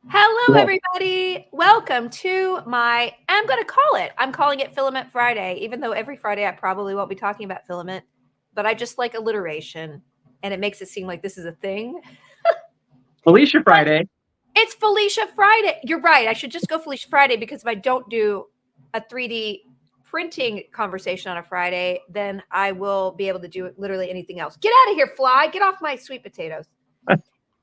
Hello, Yeah. everybody. Welcome to I'm calling it Filament Friday, even though every Friday I probably won't be talking about filament, but I just like alliteration and it makes it seem like this is a thing. Felicia Friday. It's Felicia Friday. You're right. I should just go Felicia Friday because if I don't do a 3D printing conversation on a Friday, then I will be able to do literally anything else. Get out of here, fly. Get off my sweet potatoes.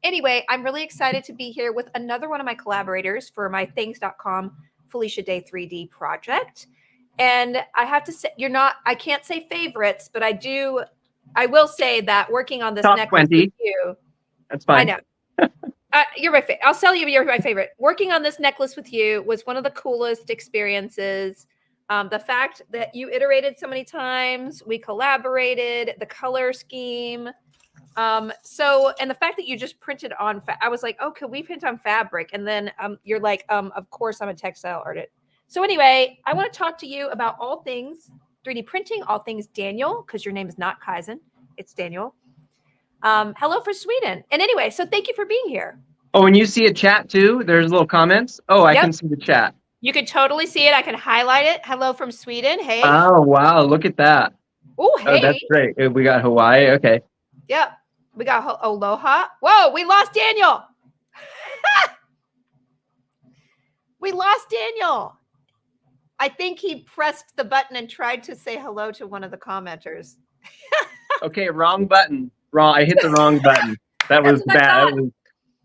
Anyway, I'm really excited to be here with another one of my collaborators for my things.com Felicia Day 3D project. And I have to say, I can't say favorites, but I will say that working on this Top necklace 20. with you. That's fine. I know. You're my favorite. I'll tell you you're my favorite. Working on this necklace with you was one of the coolest experiences. The fact that you iterated so many times, we collaborated, the color scheme. And the fact that you just printed on, I was like, oh, could we print on fabric? And then you're like, of course, I'm a textile artist. So anyway, I want to talk to you about all things 3D printing, all things Daniel, because your name is not Kaizen, it's Daniel. Hello from Sweden. And anyway, so thank you for being here. Oh, and you see a chat too? There's little comments. Oh, I can see the chat. You can totally see it. I can highlight it. Hello from Sweden. Hey. Oh, wow. Look at that. Oh, hey. Oh, that's great. We got Hawaii. Okay. Yep. We got Aloha. Whoa, we lost Daniel. We lost Daniel. I think he pressed the button and tried to say hello to one of the commenters. Okay, wrong button. Wrong. I hit the wrong button. That was bad.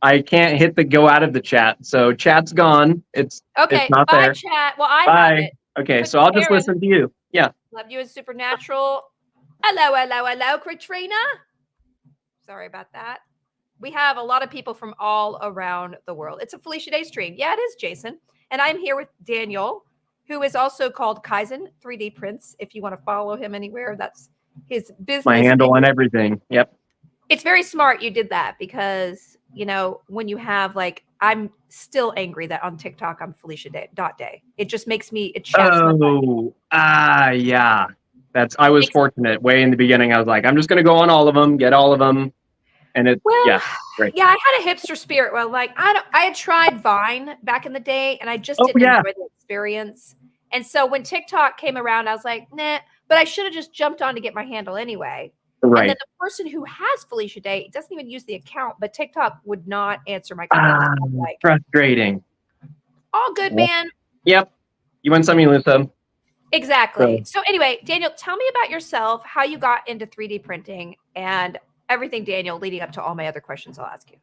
I can't hit the go out of the chat. So chat's gone. It's not bye, there. Chat. Well, I have it. Okay, so I'll just listen to you. Yeah. Love you in Supernatural. Hello, Katrina. Sorry about that. We have a lot of people from all around the world. It's a Felicia Day stream. Yeah, it is, Jason. And I'm here with Daniel, who is also called Kaizen3D Prints. If you want to follow him anywhere, that's his business. My handle and everything. Yep. It's very smart you did that because, when you have I'm still angry that on TikTok I'm Felicia Day. It just makes me, it chaps yeah. I was fortunate. Way in the beginning, I was like, I'm just going to go on all of them, get all of them. And great. Yeah, I had a hipster spirit. Well, I had tried Vine back in the day and I just didn't enjoy the experience. And so when TikTok came around, I was like, nah, but I should have just jumped on to get my handle anyway. Right. And then the person who has Felicia Day doesn't even use the account, but TikTok would not answer my comments. Frustrating. All good, man. Yep. You win some, you lose some. Exactly. So anyway, Daniel, tell me about yourself, how you got into 3D printing and everything, Daniel, leading up to all my other questions I'll ask you.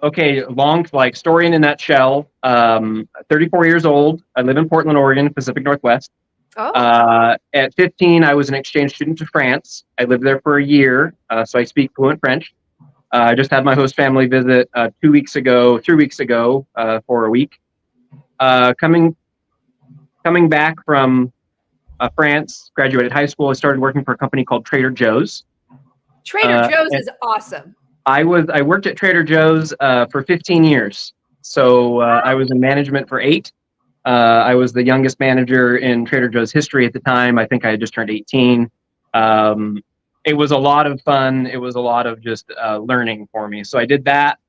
Okay, long story in a nutshell. 34 years old. I live in Portland, Oregon, Pacific Northwest. Oh. At 15, I was an exchange student to France. I lived there for a year, so I speak fluent French. I just had my host family visit 3 weeks ago, for a week. Coming back from France, graduated high school, I started working for a company called Trader Joe's. Trader Joe's is awesome. I worked at Trader Joe's for 15 years. So I was in management for 8. I was the youngest manager in Trader Joe's history at the time. I think I had just turned 18. It was a lot of fun. It was a lot of just learning for me. So I did that.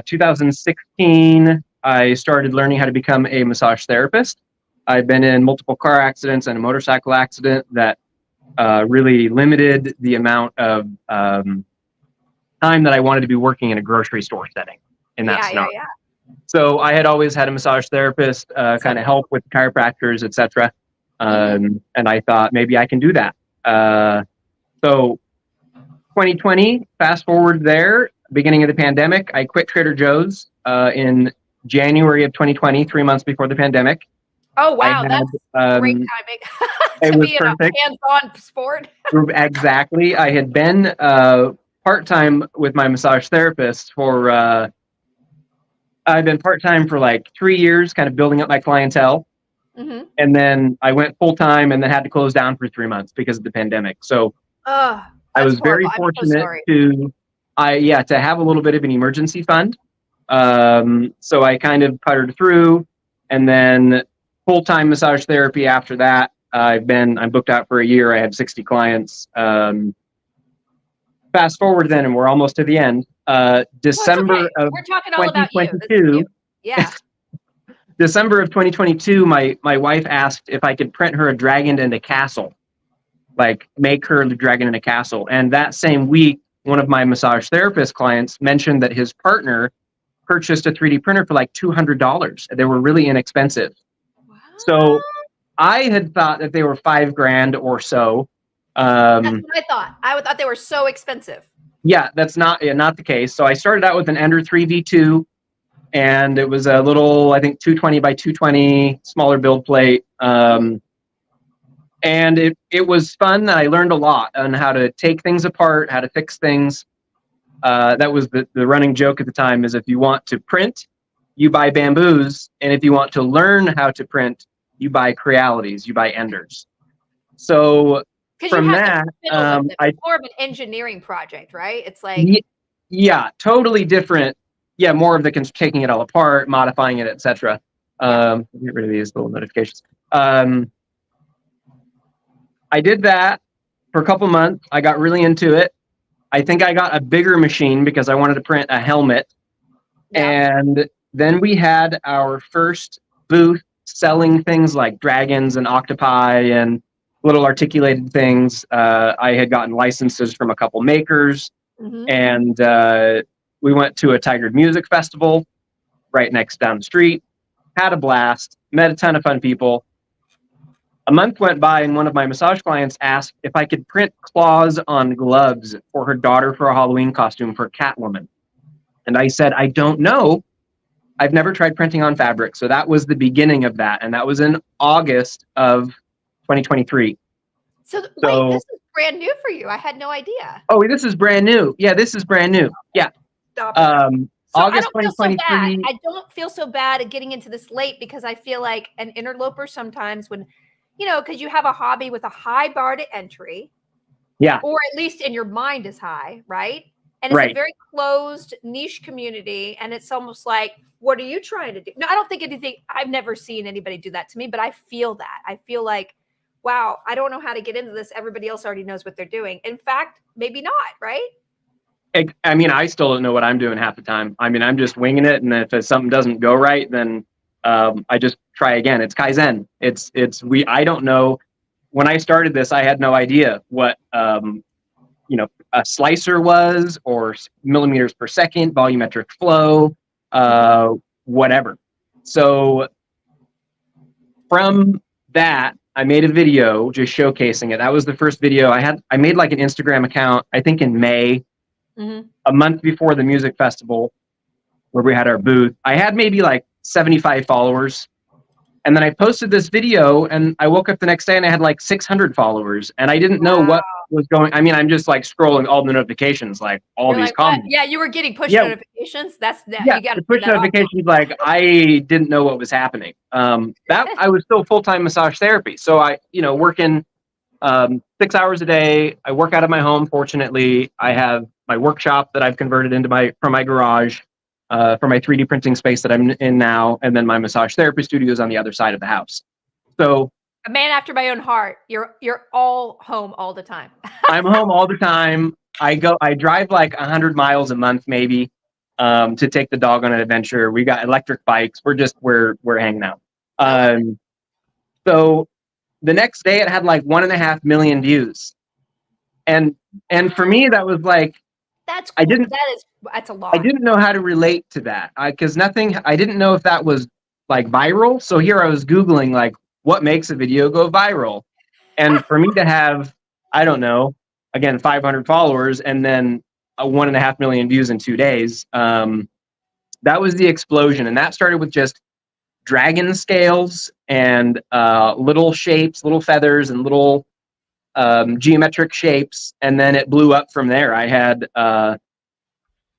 2016, I started learning how to become a massage therapist. I've been in multiple car accidents and a motorcycle accident that really limited the amount of time that I wanted to be working in a grocery store setting in that scenario. Yeah. So I had always had a massage therapist kind of help with chiropractors, etc. And I thought maybe I can do that. So 2020, fast forward there, beginning of the pandemic, I quit Trader Joe's in January of 2020, 3 months before the pandemic. Oh, wow. That's great timing to be in a hands-on sport. Exactly. I had been part-time with my massage therapist for... I've been part-time for 3 years, kind of building up my clientele. And then I went full-time and then had to close down for 3 months because of the pandemic. So I was very fortunate to have a little bit of an emergency fund. So I kind of puttered through, and then full-time massage therapy after that. I'm booked out for a year. I have 60 clients. Fast forward then, and we're almost to the end. December of We're talking all about you. This is 2022. you. Yeah. December of 2022, my wife asked if I could print her a dragon and a castle, like make her the dragon in a castle. And that same week, one of my massage therapist clients mentioned that his partner purchased a 3D printer for like $200. They were really inexpensive. Wow. So I had thought that they were $5,000 or so. That's what I thought. I thought they were so expensive. Yeah, that's not the case. So I started out with an Ender 3 V2, and it was a little, I think, 220 by 220, smaller build plate. And it was fun. I learned a lot on how to take things apart, how to fix things. That was the running joke at the time, is if you want to print, you buy bamboos. And if you want to learn how to print, you buy Crealities, you buy Enders. So from that, it's more of an engineering project, right? It's like, yeah, totally different. Yeah, more of the taking it all apart, modifying it, etc. Get rid of these little notifications. I did that for a couple months. I got really into it. I think I got a bigger machine because I wanted to print a helmet. Yeah. And then we had our first booth selling things like dragons and octopi and little articulated things. I had gotten licenses from a couple makers. Mm-hmm. And we went to a Tigered Music Festival right next down the street, had a blast, met a ton of fun people. A month went by and one of my massage clients asked if I could print claws on gloves for her daughter for a Halloween costume for Catwoman. And I said, I don't know. I've never tried printing on fabric. So that was the beginning of that. And that was in August of 2023. So wait, this is brand new for you. I had no idea. Oh, this is brand new. Yeah, this is brand new. Yeah. Stop it. So August 2023. I don't feel so bad at getting into this late because I feel like an interloper sometimes when, because you have a hobby with a high bar to entry. Yeah. Or at least in your mind is high, right? And it's a very closed niche community. And it's almost like, what are you trying to do? No, I don't think anything, I've never seen anybody do that to me, but I feel that. I feel like, wow, I don't know how to get into this. Everybody else already knows what they're doing. In fact, maybe not, right? I mean, I still don't know what I'm doing half the time. I mean, I'm just winging it. And if something doesn't go right, then I just try again. It's Kaizen. I don't know. When I started this, I had no idea what, a slicer was, or millimeters per second, volumetric flow, whatever. So from that, I made a video just showcasing it. That was the first video I made like an Instagram account, I think in May, a month before the music festival where we had our booth. I had maybe like 75 followers. And then I posted this video and I woke up the next day and I had like 600 followers and I didn't know what was going. I mean, I'm just like scrolling all the notifications, like all these comments. What? Yeah, you were getting push notifications. That's that. Yeah, you got the push notifications. Like I didn't know what was happening. That I was still full-time massage therapy, so I, working 6 hours a day. I work out of my home. Fortunately, I have my workshop that I've converted into from my garage. For my 3D printing space that I'm in now, and then my massage therapy studio is on the other side of the house. So a man after my own heart. You're all home all the time. I'm home all the time. I drive like 100 miles a month maybe to take the dog on an adventure. We got electric bikes. We're hanging out. So the next day it had like 1.5 million views, and for me that was like, that's cool. That's a lot. I didn't know how to relate to that because I didn't know if that was like viral. So here I was Googling like what makes a video go viral. And for me to have, I don't know, again, 500 followers and then 1.5 million views in 2 days, that was the explosion. And that started with just dragon scales and little shapes, little feathers and little geometric shapes. And then it blew up from there. I had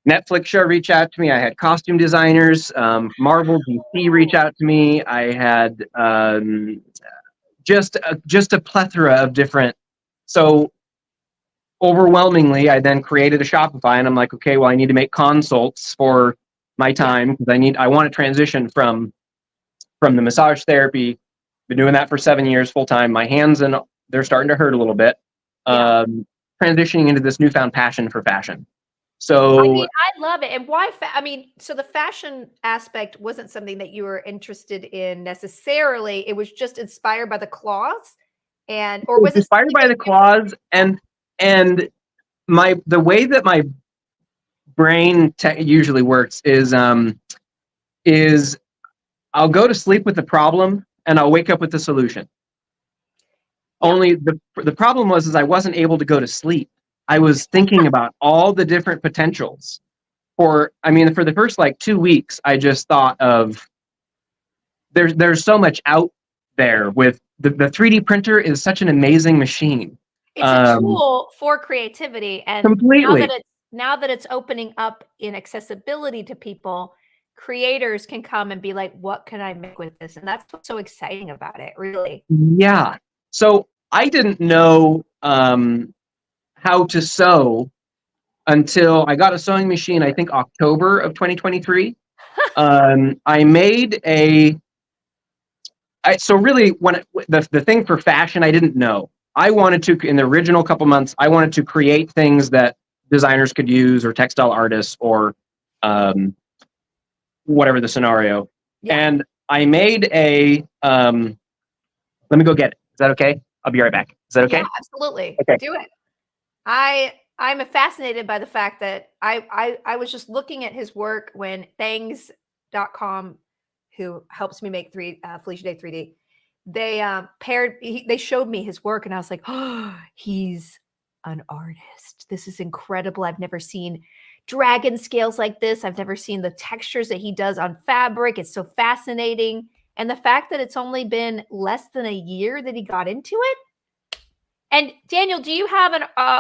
Netflix show reach out to me. I had costume designers, Marvel, DC reach out to me. I had just a plethora of different. So overwhelmingly, I then created a Shopify, and I'm like, okay, well, I need to make consults for my time because I want to transition from the massage therapy. Been doing that for 7 years full time. My hands they're starting to hurt a little bit. Transitioning into this newfound passion for fashion. So I mean, I love it. And why? I mean, so the fashion aspect wasn't something that you were interested in necessarily. It was just inspired by the claws, and or was it inspired something by that the claws and the way that my brain usually works is I'll go to sleep with the problem and I'll wake up with the solution. Yeah. Only the problem was I wasn't able to go to sleep. I was thinking about all the different potentials. For the first like 2 weeks, I just thought of there's so much out there with the 3D printer is such an amazing machine. It's a tool for creativity, and Completely. now that it's opening up in accessibility to people, creators can come and be like, "What can I make with this?" And that's what's so exciting about it, really. Yeah. So I didn't know how to sew until I got a sewing machine, I think October of 2023. I made so really the thing for fashion, I didn't know. I wanted to, in the original couple months, I wanted to create things that designers could use or textile artists or whatever the scenario. Yeah. And I made let me go get it. Is that okay? I'll be right back. Is that okay? Yeah, absolutely. Okay. Do it. I'm fascinated by the fact that I was just looking at his work when Thangs.com, who helps me make Felicia Day 3D, they showed me his work and I was like, oh, he's an artist. This is incredible. I've never seen dragon scales like this. I've never seen the textures that he does on fabric. It's so fascinating. And the fact that it's only been less than a year that he got into it. And Daniel, do you have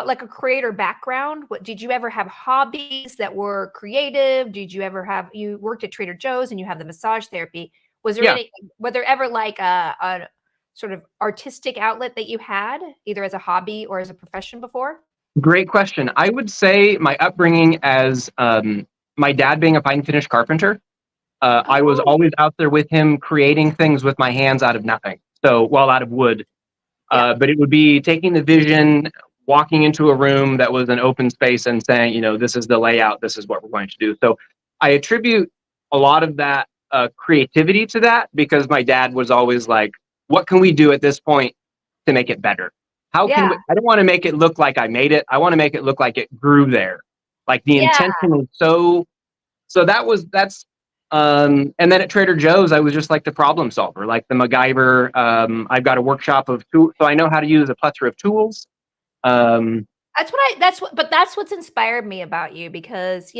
like a creator background? Did you ever have hobbies that were creative? You worked at Trader Joe's and you have the massage therapy? Was there ever like a sort of artistic outlet that you had either as a hobby or as a profession before? Great question. I would say my upbringing as my dad being a pine finish carpenter, I was always out there with him creating things with my hands out of nothing. So, out of wood. But it would be taking the vision, walking into a room that was an open space and saying, this is the layout, this is what we're going to do. So I attribute a lot of that creativity to that because my dad was always like, what can we do at this point to make it better? How can we, I don't want to make it look like I made it. I want to make it look like it grew there. Like the intention was that's and then at Trader Joe's, I was just like the problem solver, like the MacGyver. I've got a workshop of tools, so I know how to use a plethora of tools. That's what's inspired me about you because,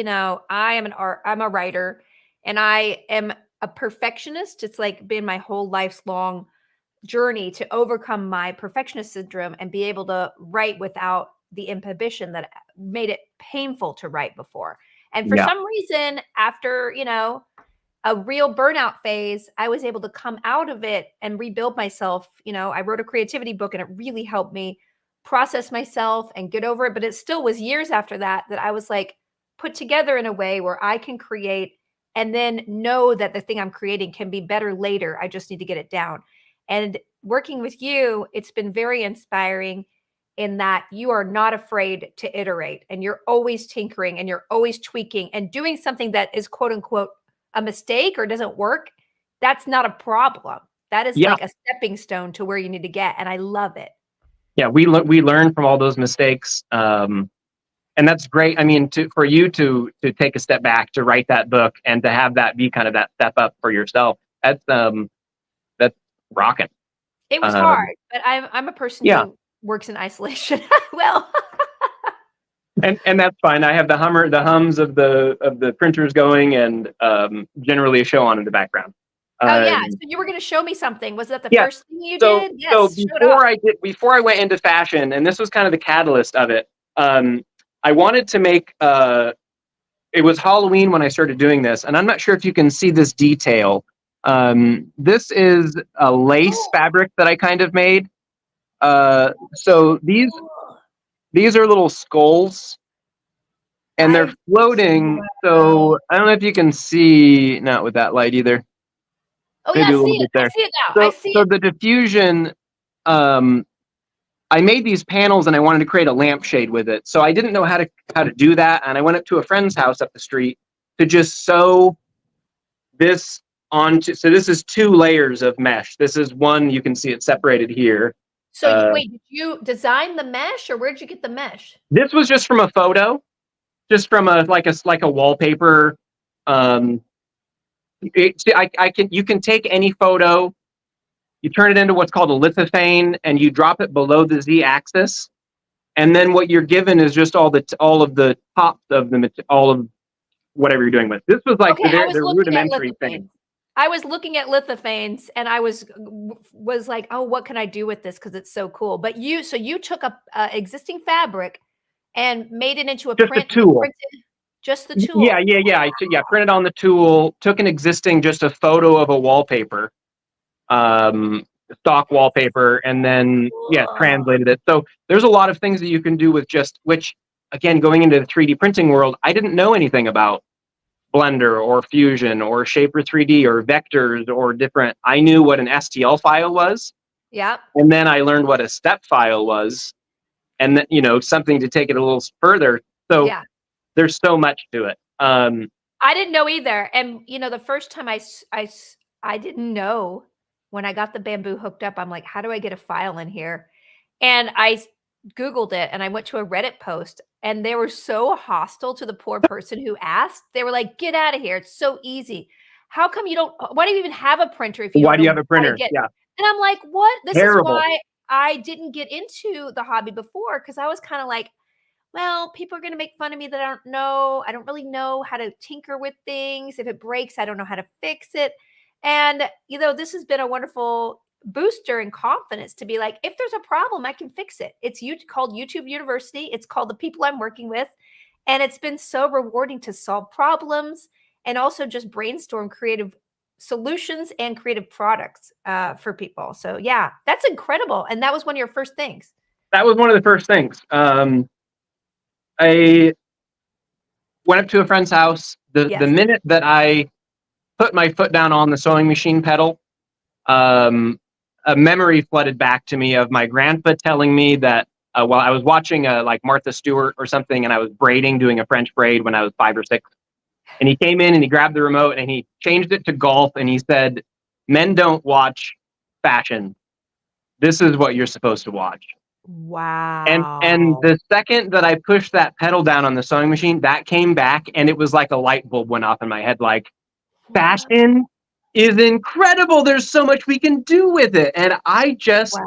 I'm a writer and I am a perfectionist. It's like been my whole life's long journey to overcome my perfectionist syndrome and be able to write without the inhibition that made it painful to write before. And for some reason, after, a real burnout phase, I was able to come out of it and rebuild myself. I wrote a creativity book and it really helped me process myself and get over it. But it still was years after that I was like put together in a way where I can create and then know that the thing I'm creating can be better later. I just need to get it down. And working with you, it's been very inspiring in that you are not afraid to iterate and you're always tinkering and you're always tweaking and doing something that is quote unquote a mistake or doesn't work. That's not a problem. That is like a stepping stone to where you need to get. And I love it. Yeah, we learn from all those mistakes. And that's great. I mean, for you to take a step back, to write that book and to have that be kind of that step up for yourself, that's rocking. It was hard, but I'm a person who works in isolation. Well, and that's fine. I have the hums of the printers going and generally a show on in the background. So you were going to show me something. Was that the first thing you did? Yes. So before I went into fashion, and this was kind of the catalyst of it, I wanted to make. It was Halloween when I started doing this, and I'm not sure if you can see this detail. This is a lace fabric that I kind of made. So these are little skulls, and they're floating. So I don't know if you can see, not with that light either. Oh, maybe a little bit there. I see it now. So the diffusion, I made these panels and I wanted to create a lampshade with it. So I didn't know how to do that. And I went up to a friend's house up the street to just sew this onto. So this is 2 layers of mesh. This is one, you can see it separated here. So wait, did you design the mesh, or where'd you get the mesh? This was just from a photo, just from like a wallpaper. You can take any photo, you turn it into what's called a lithophane, and you drop it below the z-axis, and then what you're given is just all of the tops of all of whatever you're doing with. This was like the rudimentary thing. I was looking at lithophanes, and I was like, oh, what can I do with this? Because it's so cool. But you took a existing fabric and made it into a just print. A tool. Just the tool. Yeah. I printed on the tool, took an existing, just a photo of a wallpaper, stock wallpaper, and then translated it. So there's a lot of things that you can do with which again, going into the 3D printing world, I didn't know anything about Blender or Fusion or Shaper 3D or vectors or different. I knew what an STL file was. Yeah. And then I learned what a step file was, and then, something to take it a little further. So there's so much to it. I didn't know either. And the first time I didn't know, when I got the bamboo hooked up, I'm like, how do I get a file in here? And I Googled it, and I went to a Reddit post, and they were so hostile to the poor person who asked. They were like, get out of here. It's so easy. How come why do you even have a printer if you why do you have a printer? Yeah. And I'm like, what? This is why I didn't get into the hobby before, because I was kind of like, well, people are going to make fun of me that I don't know. I don't really know how to tinker with things. If it breaks, I don't know how to fix it. And, this has been a wonderful booster and confidence to be like, if there's a problem, I can fix it. It's called YouTube University. It's called the people I'm working with. And it's been so rewarding to solve problems and also just brainstorm creative solutions and creative products for people. So yeah, that's incredible. And that was one of your first things. That was one of the first things. I went up to a friend's house. The minute that I put my foot down on the sewing machine pedal, a memory flooded back to me of my grandpa telling me that while I was watching like Martha Stewart or something, and I was doing a French braid when I was 5 or 6, and he came in and he grabbed the remote and he changed it to golf, and he said, "Men don't watch fashion. This is what you're supposed to watch." Wow. And the second that I pushed that pedal down on the sewing machine, that came back, and it was like a light bulb went off in my head, like, fashion is incredible. There's so much we can do with it. And I just,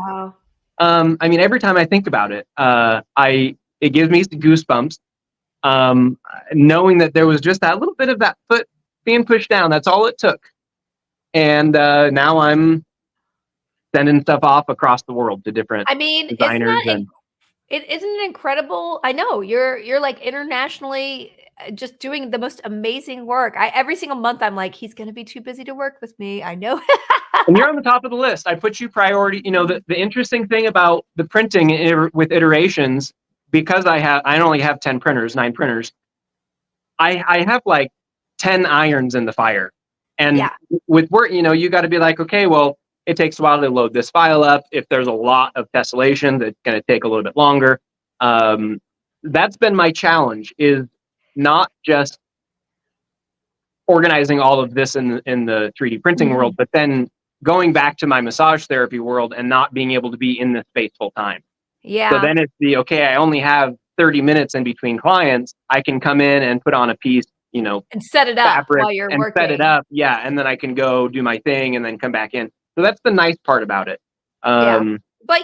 every time I think about it, it gives me goosebumps, knowing that there was just that little bit of that foot being pushed down. That's all it took. And now I'm sending stuff off across the world to different designers. Isn't it incredible? I know you're like internationally just doing the most amazing work. Every single month I'm like, he's going to be too busy to work with me. I know. And you're on the top of the list. I put you priority. The interesting thing about the printing with iterations, because I only have 9 printers. I have like 10 irons in the fire. And with work, you got to be like, okay, well, it takes a while to load this file up. If there's a lot of tessellation, that's going to take a little bit longer. That's been my challenge, is not just organizing all of this in the 3D printing world, but then going back to my massage therapy world and not being able to be in this space full time. Yeah. So then it's I only have 30 minutes in between clients. I can come in and put on a piece, and set it up while you're working. Set it up. Yeah. And then I can go do my thing and then come back in. So that's the nice part about it. But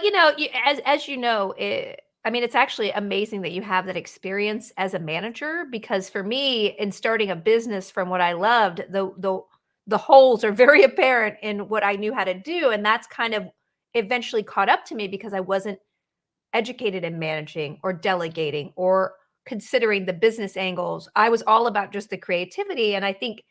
as you know, it's actually amazing that you have that experience as a manager, because for me, in starting a business from what I loved, the holes are very apparent in what I knew how to do. And that's kind of eventually caught up to me, because I wasn't educated in managing or delegating or considering the business angles. I was all about just the creativity. And I think,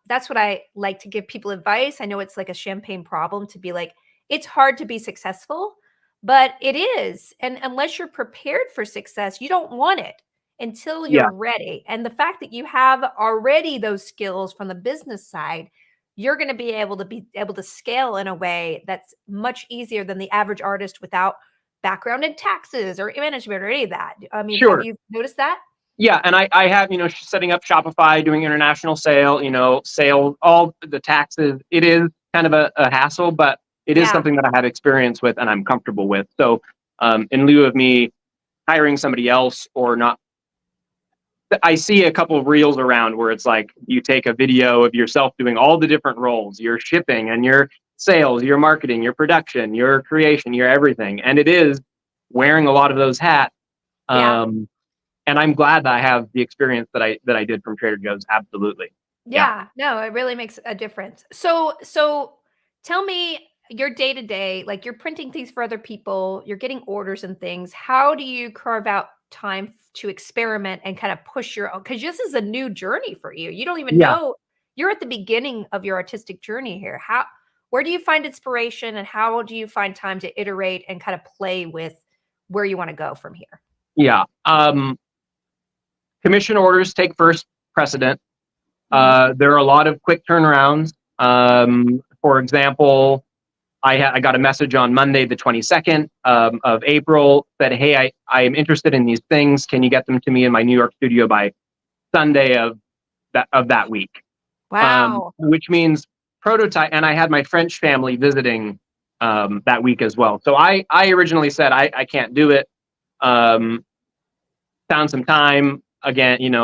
that's what I like to give people advice. I know it's like a champagne problem to be like, it's hard to be successful, but it is. And unless you're prepared for success, you don't want it until you're ready. And the fact that you have already those skills from the business side, you're going to be able to scale in a way that's much easier than the average artist without background in taxes or management or any of that. I mean, Sure. have you noticed that? Yeah, and I have, setting up Shopify, doing international sale, all the taxes. It is kind of a hassle, but it is Yeah. something that I have experience with and I'm comfortable with. So in lieu of me hiring somebody else or not, I see a couple of reels around where it's like you take a video of yourself doing all the different roles, your shipping and your sales, your marketing, your production, your creation, your everything. And it is wearing a lot of those hats. Yeah. And I'm glad that I have the experience that I did from Trader Joe's. Absolutely. Yeah. No, it really makes a difference. So tell me your day to day, like you're printing things for other people, you're getting orders and things. How do you carve out time to experiment and kind of push your own? Because this is a new journey for you. You don't even Yeah. know, you're at the beginning of your artistic journey here. Where do you find inspiration and how do you find time to iterate and kind of play with where you want to go from here? Yeah. Commission orders take first precedent. There are a lot of quick turnarounds. For example, I got a message on Monday, the 22nd of April, that, hey, I am interested in these things. Can you get them to me in my New York studio by Sunday of that week? Wow. Which means prototype. And I had my French family visiting that week as well. So I originally said I can't do it. Found some time. Again, I mean,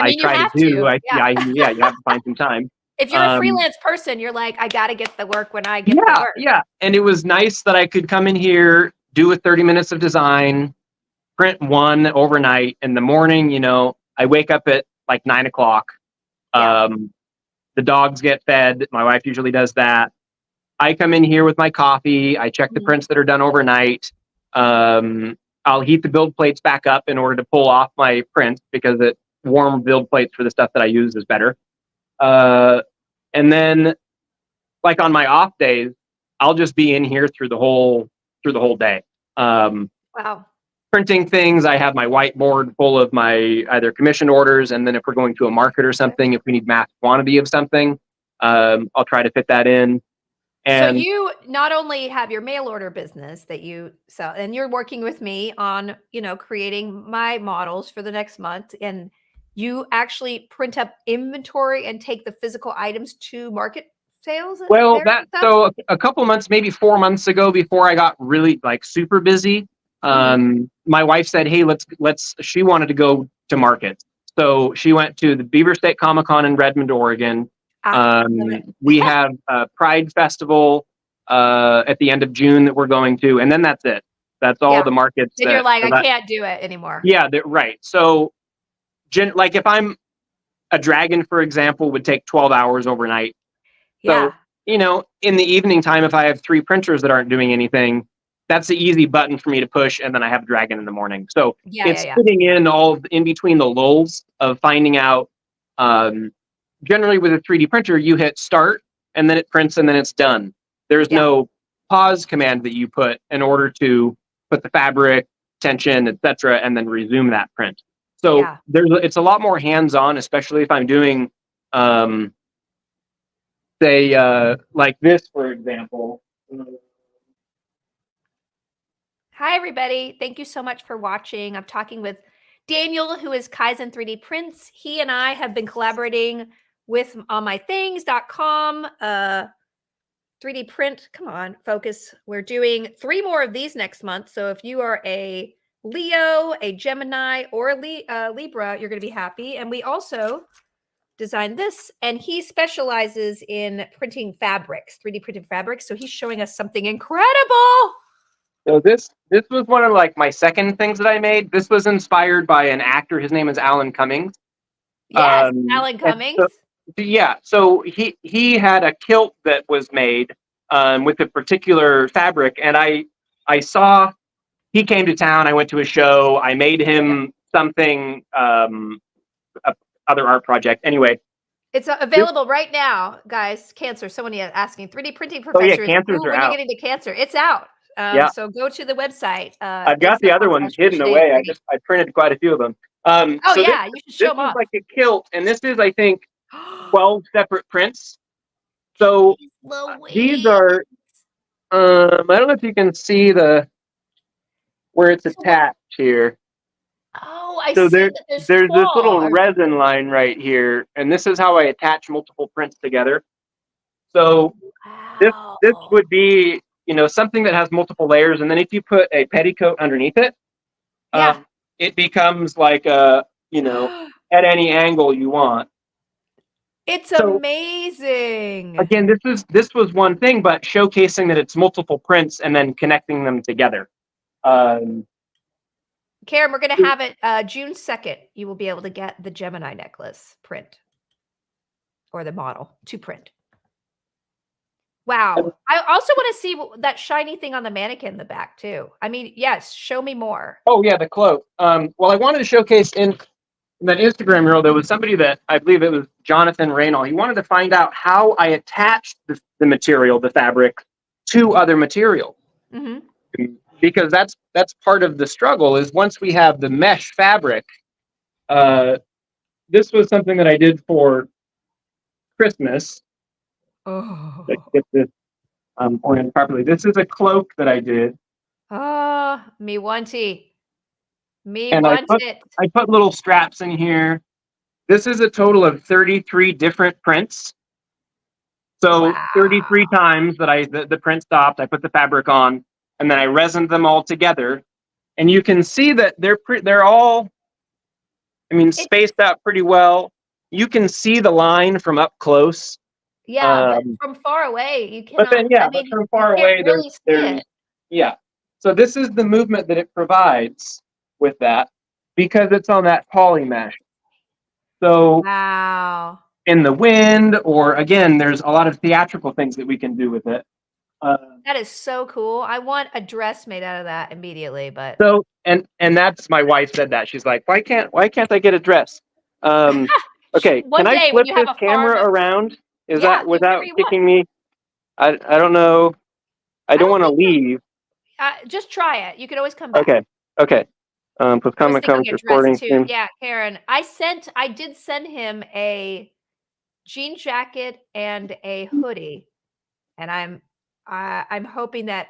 you try to have do. to. Yeah. You have to find some time. If you're a freelance person, you're like, I got to get the work when I get the work. Yeah. And it was nice that I could come in here, do a 30 minutes of design, print one overnight. In the morning, I wake up at like 9 o'clock. Yeah. The dogs get fed. My wife usually does that. I come in here with my coffee. I check the prints that are done overnight. I'll heat the build plates back up in order to pull off my prints because warm build plates for the stuff that I use is better. And then, like on my off days, I'll just be in here through the whole day. Wow. Printing things. I have my whiteboard full of my either commission orders, and then if we're going to a market or something, if we need mass quantity of something, I'll try to fit that in. And so you not only have your mail order business that you sell, and you're working with me on, creating my models for the next month, and you actually print up inventory and take the physical items to market sales. Well, so a couple months, maybe 4 months ago, before I got really like super busy, my wife said, "Hey, she wanted to go to market, so she went to the Beaver State Comic-Con in Redmond, Oregon. We have a Pride Festival at the end of June that we're going to, and then that's it. That's all the markets. And you're like, I can't do it anymore. Yeah, right. So, like if I'm a dragon, for example, would take 12 hours overnight. So, in the evening time, if I have 3 printers that aren't doing anything, that's the easy button for me to push, and then I have dragon in the morning. So it's fitting in all in between the lulls of finding out. Generally, with a 3D printer, you hit start, and then it prints, and then it's done. There's no pause command that you put in order to put the fabric, tension, etc., and then resume that print. So it's a lot more hands-on, especially if I'm doing, say, like this, for example. Hi, everybody. Thank you so much for watching. I'm talking with Daniel, who is Kaizen3D Prints. He and I have been collaborating with on mythings.com, 3D print. Come on, focus. We're doing 3 more of these next month. So if you are a Leo, a Gemini, or a Libra, you're going to be happy. And we also designed this, and he specializes in printing fabrics, 3D printed fabrics. So he's showing us something incredible. So this was one of like my second things that I made. This was inspired by an actor. His name is Alan Cummings. Yes, Alan Cummings. So he had a kilt that was made with a particular fabric, and I saw he came to town. I went to a show. I made him something, other art project. Anyway, it's available right now, guys. Cancer. Someone asking 3D printing professors. Cancers are when out. You're getting to cancer. It's out. So go to the website. I've got the other ones hidden away. I printed quite a few of them. You should show them off. This is like a kilt, and this is, I think, 12 separate prints. So these are, I don't know if you can see where it's So what? attached here. Oh, I So see that there's there's this little 12 or resin line right here, and this is how I attach multiple prints together. So this wow. would be, you know, something that has multiple layers, and then if you put a petticoat underneath it, Yeah. it becomes like a, you know, at any angle you want. It's So amazing. again, this was one thing, but showcasing that it's multiple prints and then connecting them together. Um, Karen, we're going to have it June 2nd. You will be able to get the Gemini necklace print or the model to print. Wow. I also want to see that shiny thing on the mannequin in the back too. I mean, yes, show me more. oh yeah, the cloak. Well, I wanted to showcase in that Instagram reel, there was somebody that I believe it was Jonathan Raynal. He wanted to find out how I attached the material, the fabric, to other materials. Mm-hmm. Because that's part of the struggle is once we have the mesh fabric. This was something that I did for Christmas. Oh. Get this oriented properly. This is a cloak that I did. Oh, me want it. Me And want it. I put little straps in here. This is a total of 33 different prints. So Wow. 33 times that the print stopped, I put the fabric on, and then I resined them all together. And you can see that they're all, I mean, spaced out pretty well. You can see the line from up close. Yeah, but from far away, you But cannot. then, yeah, I but mean, from you far can't away, really see it. yeah. So this is the movement that it provides with that because it's on that poly mesh. So Wow. in the wind, or again, there's a lot of theatrical things that we can do with it. That is so cool. I want a dress made out of that immediately, but So and that's my wife said that. She's like, why can't I get a dress? Okay, one can I day when flip you have this a farm camera of, around? Is yeah, that do whatever without you want. kicking me? I don't know. I don't don't want to think so. leave. Just try it. You could always come back. Okay. Pues I was comment, thinking comments, a dress recording too. stream. Yeah, Karen. I did send him a jean jacket and a hoodie, and I'm hoping that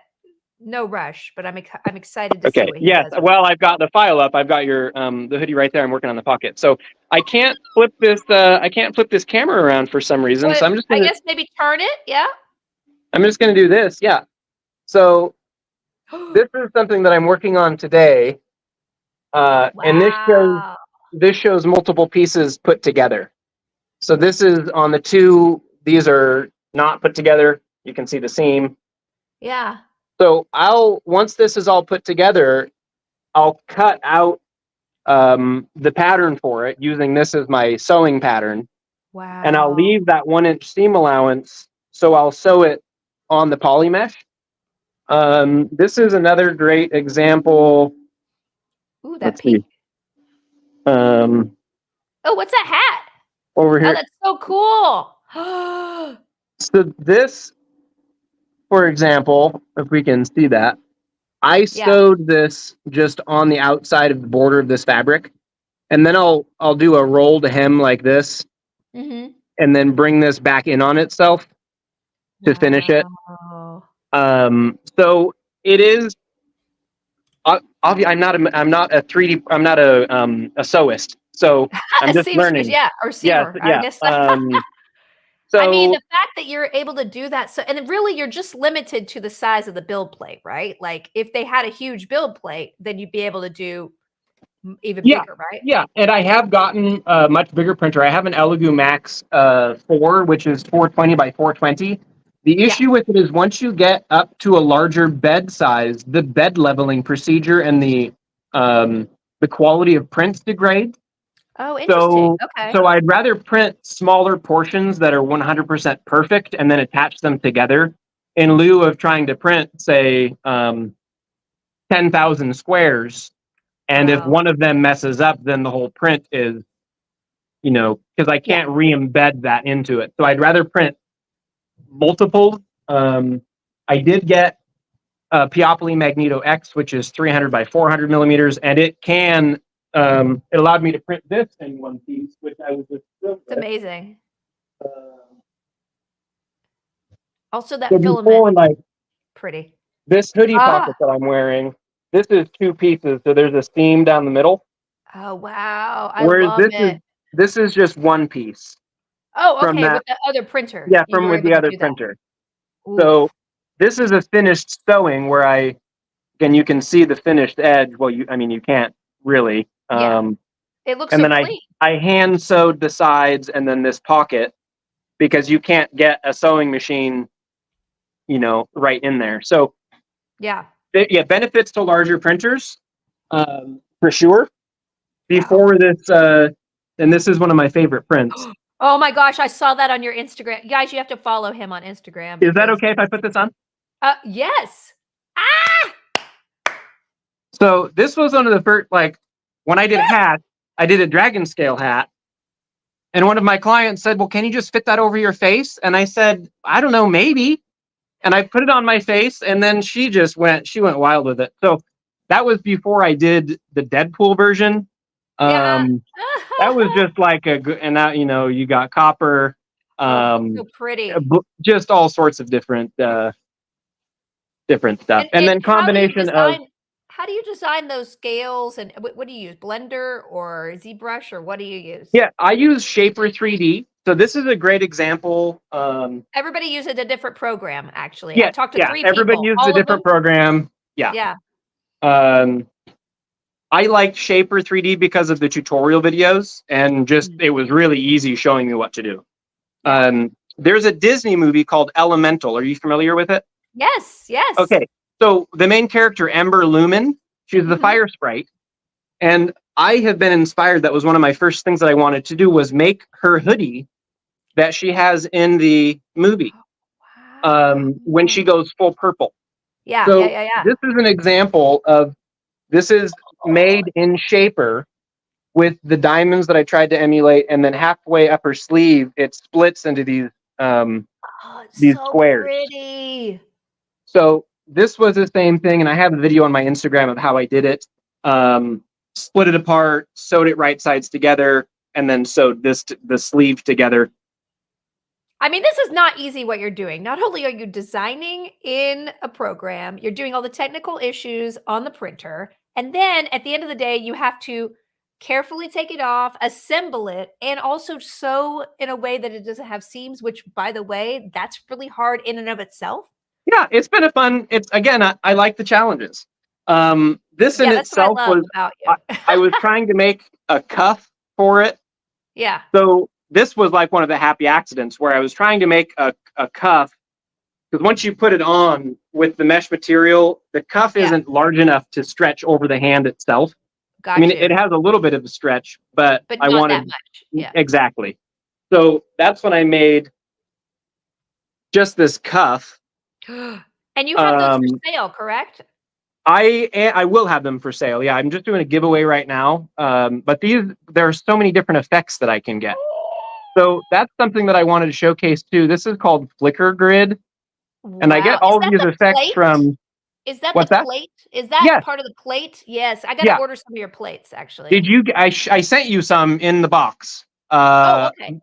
no rush, but I'm excited to see Okay. what he Yes. does. Well, I've got the file up. I've got your the hoodie right there. I'm working on the pocket. So I can't flip this. I can't flip this camera around for some reason. Well, So I'm just I gonna guess maybe turn it. Yeah. do this. Yeah. So this is something that I'm working on today, and Wow. this shows multiple pieces put together. So this is on the two. These are not put together. You can see the seam. Yeah. So once this is all put together, I'll cut out the pattern for it using this as my sewing pattern. Wow. And I'll leave that 1-inch seam allowance. So I'll sew it on the poly mesh. This is another great example. Ooh, that Let's pink. see. Oh, what's that hat? Over here. Oh, that's so cool. So this, for example, if we can see that, I sewed this just on the outside of the border of this fabric, and then I'll do a roll to hem like this, and then bring this back in on itself to finish it. So it is. I'm not a 3D. I'm not a sewist. So I'm just learning. Yeah, or seamer. Yes, yeah. I guess. So I mean, the fact that you're able to do that, so and really you're just limited to the size of the build plate, right? Like if they had a huge build plate, then you'd be able to do even bigger, right? Yeah, and I have gotten a much bigger printer. I have an Elegoo Max 4, which is 420 by 420. The issue with it is once you get up to a larger bed size, the bed leveling procedure and the quality of prints degrade. Oh, interesting. Okay. So I'd rather print smaller portions that are 100% perfect and then attach them together in lieu of trying to print, say, 10,000 squares. And if one of them messes up, then the whole print is, because I can't re-embed that into it. So I'd rather print multiple. I did get a Peopoly Magneto X, which is 300 by 400 millimeters, and it allowed me to print this in one piece, which I was just thrilled with. It's amazing. Also, that So filament, before, like pretty. this hoodie pocket that I'm wearing, this is 2 pieces, so there's a seam down the middle. Oh wow, I Whereas love it. this is just 1 piece Oh, from okay, that. with the other printer, Yeah, you from were with able the to other do that. printer. Oof. So this is a finished sewing where again, you can see the finished edge. Well, you can't really. Yeah. It looks And so then clean. I hand sewed the sides and then this pocket because you can't get a sewing machine, right in there. So Yeah. benefits to larger printers, for sure. Wow. Before this, and this is one of my favorite prints. Oh my gosh, I saw that on your Instagram. Guys, you have to follow him on Instagram. Is that okay if I put this on? Yes. Ah! So this was one of the first, when I did hats, I did a dragon scale hat. And one of my clients said, well, can you just fit that over your face? And I said, I don't know, maybe. And I put it on my face, and then she went wild with it. So that was before I did the Deadpool version. Yeah. That was just like a good, and now, you got copper, so pretty. just all sorts of different stuff. And then combination of, how do you design those scales, and what do you use? Blender or ZBrush, or what do you use? Yeah, I use Shaper3D. So this is a great example. Everybody uses a different program, actually. Yeah, I talked to 3 everybody people. uses a different program. Yeah. Yeah. I like Shaper3D because of the tutorial videos, and just it was really easy showing me what to do. Yeah. There's a Disney movie called Elemental. Are you familiar with it? Yes, yes. Okay. So the main character, Ember Lumen, she's the fire sprite. And I have been inspired. That was one of my first things that I wanted to do, was make her hoodie that she has in the movie. When she goes full purple. Yeah, so yeah. This is an example of, this is made in Shaper with the diamonds that I tried to emulate, and then halfway up her sleeve, it splits into these squares. Pretty. So this was the same thing, and I have a video on my Instagram of how I did it. Split it apart, sewed it right sides together, and then sewed the sleeve together. I mean, this is not easy what you're doing. Not only are you designing in a program, you're doing all the technical issues on the printer, and then at the end of the day, you have to carefully take it off, assemble it, and also sew in a way that it doesn't have seams, which, by the way, that's really hard in and of itself. Yeah, it's been again, I like the challenges. This in itself was, I was trying to make a cuff for it. Yeah. So this was like one of the happy accidents where I was trying to make a cuff, because once you put it on with the mesh material, the cuff isn't large enough to stretch over the hand itself. Got you. It has a little bit of a stretch, but I not wanted that much. Yeah. Exactly. So that's when I made just this cuff. And you have those for sale, correct? I will have them for sale. Yeah, I'm just doing a giveaway right now. But there are so many different effects that I can get. So that's something that I wanted to showcase too. This is called Flicker Grid. Wow. And I get all these effects from. Is that the plate? Is that part of the plate? Yes, I gotta order some of your plates, actually. Did you? I sent you some in the box. Okay.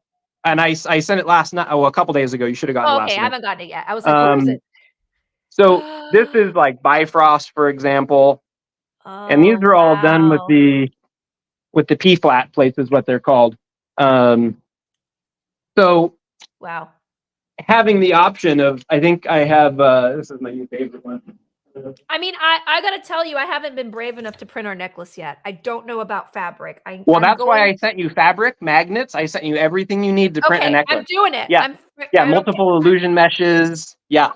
And I sent it last night. Oh, a couple days ago. You should have gotten it last night. Okay, I haven't gotten it yet. I was like, where is it? So this is like Bifrost, for example, and these are all done with the P flat plates, is what they're called. So wow, having the option of, I think I have this is my new favorite one. I mean, I gotta tell you, I haven't been brave enough to print our necklace yet. I don't know about fabric. That's why I sent you fabric, magnets. I sent you everything you need to print a necklace. I'm doing it. Yeah, multiple illusion meshes. Yeah.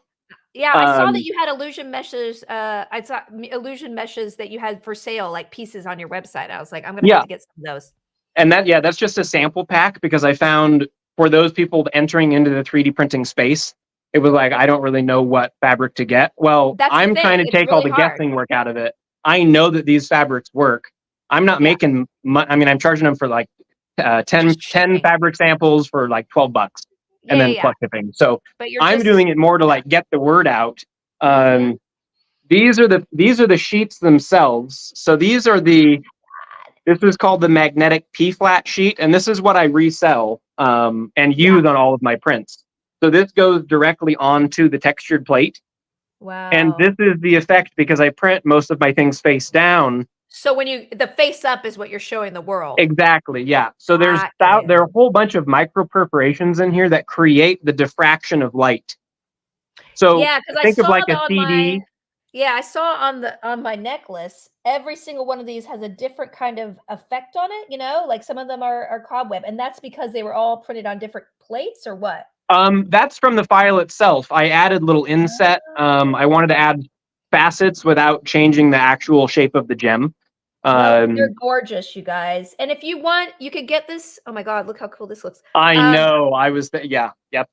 Yeah, I saw that you had illusion meshes. I saw illusion meshes that you had for sale, like pieces on your website. I was like, I'm gonna have to get some of those. And that's just a sample pack, because I found for those people entering into the 3D printing space, it was like, I don't really know what fabric to get. Well, I'm trying to take all the guessing work out of it. I know that these fabrics work. I'm not making I'm charging them for like 10 fabric samples for like $12. And then plus shipping. So I'm doing it more to like get the word out. These are the sheets themselves. So this is called the magnetic P flat sheet, and this is what I resell and use on all of my prints. So this goes directly onto the textured plate. Wow. And this is the effect because I print most of my things face down. So when the face up is what you're showing the world. Exactly, yeah. So there are Got a whole bunch of micro perforations in here that create the diffraction of light. So yeah, because I think of saw like a that on CD. I saw on my necklace, every single one of these has a different kind of effect on it, you know, like some of them are cobweb, and that's because they were all printed on different plates or what? That's from the file itself. I added little inset. I wanted to add facets without changing the actual shape of the gem. Well, they're gorgeous, you guys. And if you want, you could get this. Oh my God, look how cool this looks. I know. I was, yeah, yep.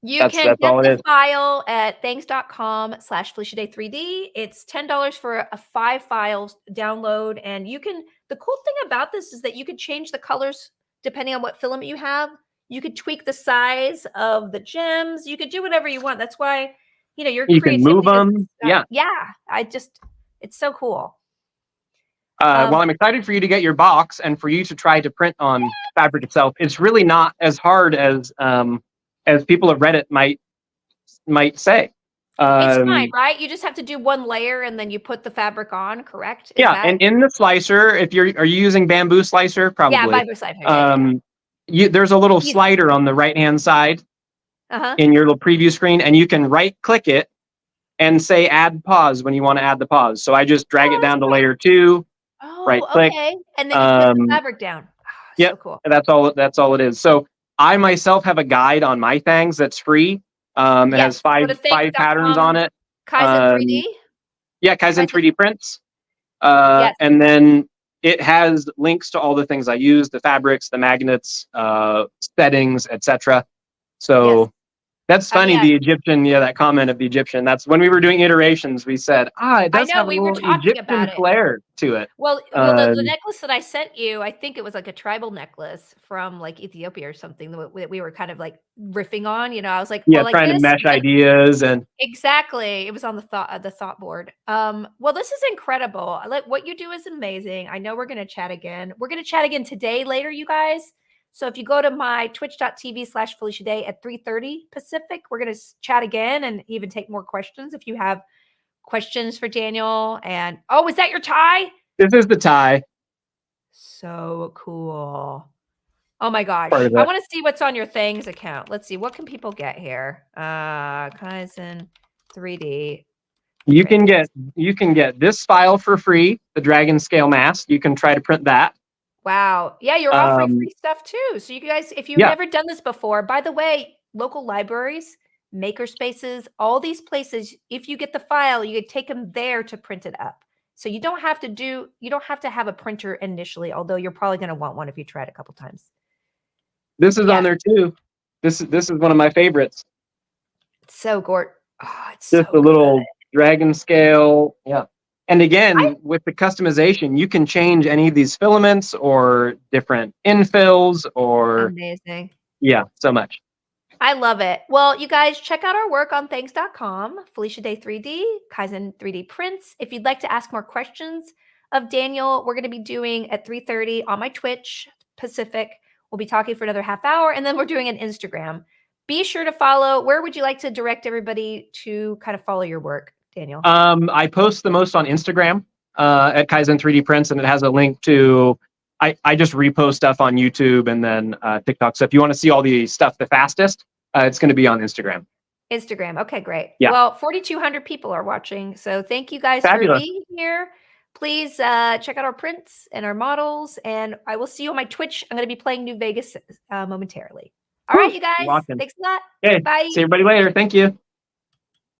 You That's can get all it the is. file at thanks.com/FeliciaDay3D. It's $10 for a 5 files download. And you can, the cool thing about this is that you can change the colors depending on what filament you have. You could tweak the size of the gems. You could do whatever you want. That's why, you know, your You can move creativity them. Yeah. Yeah. It's so cool. Well, I'm excited for you to get your box and for you to try to print on fabric itself. It's really not as hard as people of Reddit might say. It's fine, right? You just have to do one layer and then you put the fabric on, correct? And in the slicer, are you using bamboo slicer? Probably. Yeah, bamboo slicer. There's a little slider on the right-hand side in your little preview screen, and you can right-click it and say add pause when you want to add the pause. So I just drag it down to layer 2. Right click. Okay. And then you put the fabric down. Yeah, so cool. That's all it is. So I myself have a guide on my things that's free. It has five patterns on it. Kaizen3D? Yeah, Kaizen3D prints. And then it has links to all the things I use, the fabrics, the magnets, settings, etc. So that's funny. The Egyptian, that comment of the Egyptian. That's when we were doing iterations. We said, it does have a little Egyptian flair to it. Well, the necklace that I sent you, I think it was like a tribal necklace from like Ethiopia or something that we were kind of like riffing on. You know, I was like, trying to mesh ideas and exactly. It was on the thought board. Well, this is incredible. Like what you do is amazing. I know we're gonna chat again. We're gonna chat again today later, you guys. So if you go to my twitch.tv/FeliciaDay at 3:30 Pacific, we're going to chat again and even take more questions if you have questions for Daniel. And is that your tie? This is the tie. So cool. Oh my gosh. I want to see what's on your things account. Let's see. What can people get here? Kaizen3D. You can get this file for free, the dragon scale mask. You can try to print that. Wow. Yeah, you're offering free stuff too. So you guys, if you've never done this before, by the way, local libraries, maker spaces, all these places, if you get the file, you could take them there to print it up. So you don't have to have a printer initially, although you're probably going to want one if you try it a couple times. This is on there too. This is one of my favorites. It's so gorgeous. Oh, it's just a little dragon scale. Yeah. And again, with the customization, you can change any of these filaments or different infills or amazing. Yeah, so much. I love it. Well, you guys check out our work on thanks.com, FeliciaDay3D, Kaizen3D prints. If you'd like to ask more questions of Daniel, we're going to be doing at 3:30 on my Twitch Pacific. We'll be talking for another half hour, and then we're doing an Instagram. Be sure to follow. Where would you like to direct everybody to kind of follow your work, Daniel? I post the most on Instagram at Kaizen3D Prints, and it has a link to, I just repost stuff on YouTube and then TikTok. So if you want to see all the stuff the fastest, it's going to be on Instagram. Instagram. Okay, great. Yeah. Well, 4,200 people are watching. So thank you guys for being here. Please check out our prints and our models, and I will see you on my Twitch. I'm going to be playing New Vegas momentarily. All right, you guys. Thanks a lot. Okay. Bye. See everybody later. Thank you.